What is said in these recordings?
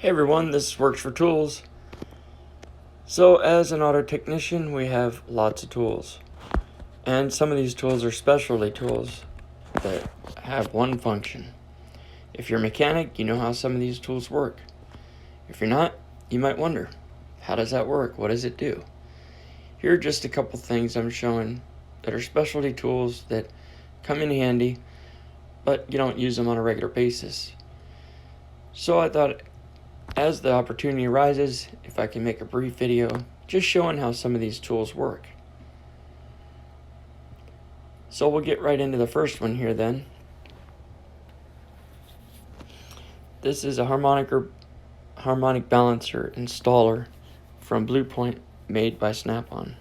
Hey everyone, this Works for Tools. So as an auto technician, we have lots of tools. And some of these tools are specialty tools that have one function. If you're a mechanic, you know how some of these tools work. If you're not, you might wonder, how does that work? What does it do? Here are just a couple things I'm showing that are specialty tools that come in handy, but you don't use them on a regular basis. So I thought, as the opportunity arises, if I can make a brief video just showing how some of these tools work. So we'll get right into the first one here then. This is a harmonic balancer installer from Blue Point, made by Snap-on.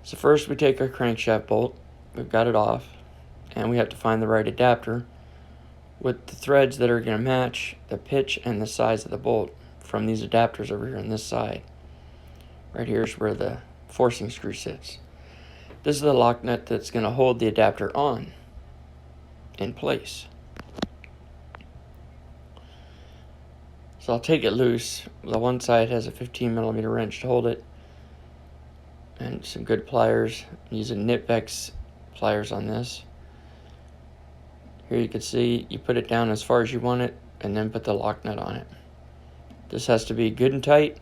So first we take our crankshaft bolt, we've got it off, and we have to find the right adapter with the threads that are going to match the pitch and the size of the bolt from these adapters over here on this side. Right here is where the forcing screw sits. This is the lock nut that's going to hold the adapter on in place. So I'll take it loose. The one side has a 15mm wrench to hold it, and some good pliers. I'm using Nitvex pliers on this. Here you can see you put it down as far as you want it and then put the lock nut on it. This has to be good and tight,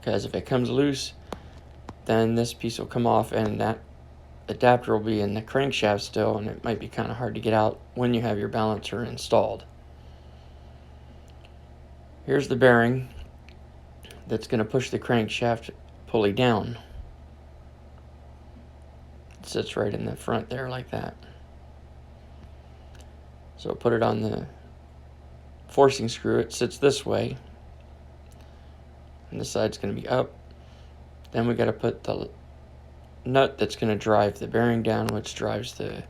because if it comes loose, then this piece will come off and that adapter will be in the crankshaft still, and it might be kind of hard to get out when you have your balancer installed. Here's the bearing that's going to push the crankshaft pulley down. It sits right in the front there like that. So put it on the forcing screw. It sits this way, and this side's going to be up. Then we got to put the nut that's going to drive the bearing down, which drives the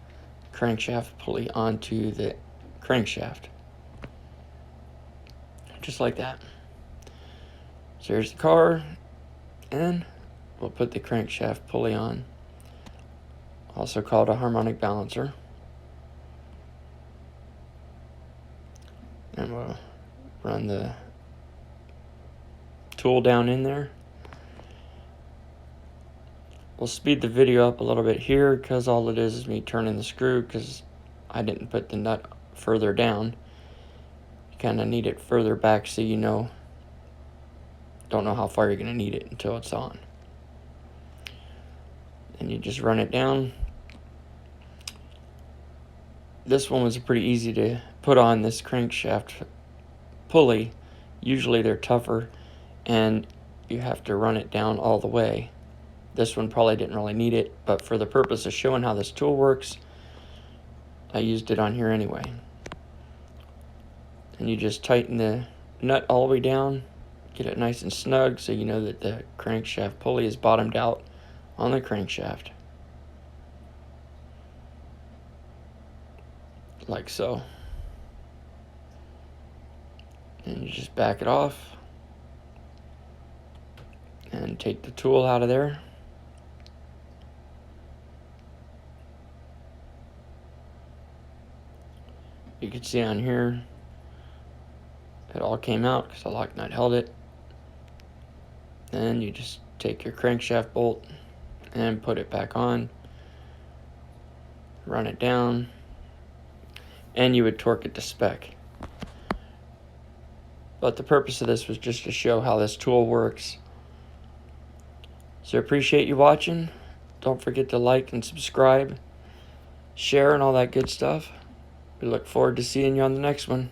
crankshaft pulley onto the crankshaft. Just like that. So here's the car, and we'll put the crankshaft pulley on, also called a harmonic balancer. And we'll run the tool down in there. We'll speed the video up a little bit here because all it is me turning the screw, because I didn't put the nut further down. You kind of need it further back so you don't know how far you're going to need it until it's on. And you just run it down. This one was pretty easy to put on, this crankshaft pulley. Usually they're tougher and you have to run it down all the way. This one probably didn't really need it, but for the purpose of showing how this tool works, I used it on here anyway. And you just tighten the nut all the way down, get it nice and snug so you know that the crankshaft pulley is bottomed out on the crankshaft. Like so. And you just back it off and take the tool out of there. You can see on here it all came out because the lock nut held it. Then you just take your crankshaft bolt and put it back on, run it down, and you would torque it to spec. But the purpose of this was just to show how this tool works. So I appreciate you watching. Don't forget to like and subscribe, share, and all that good stuff. We look forward to seeing you on the next one.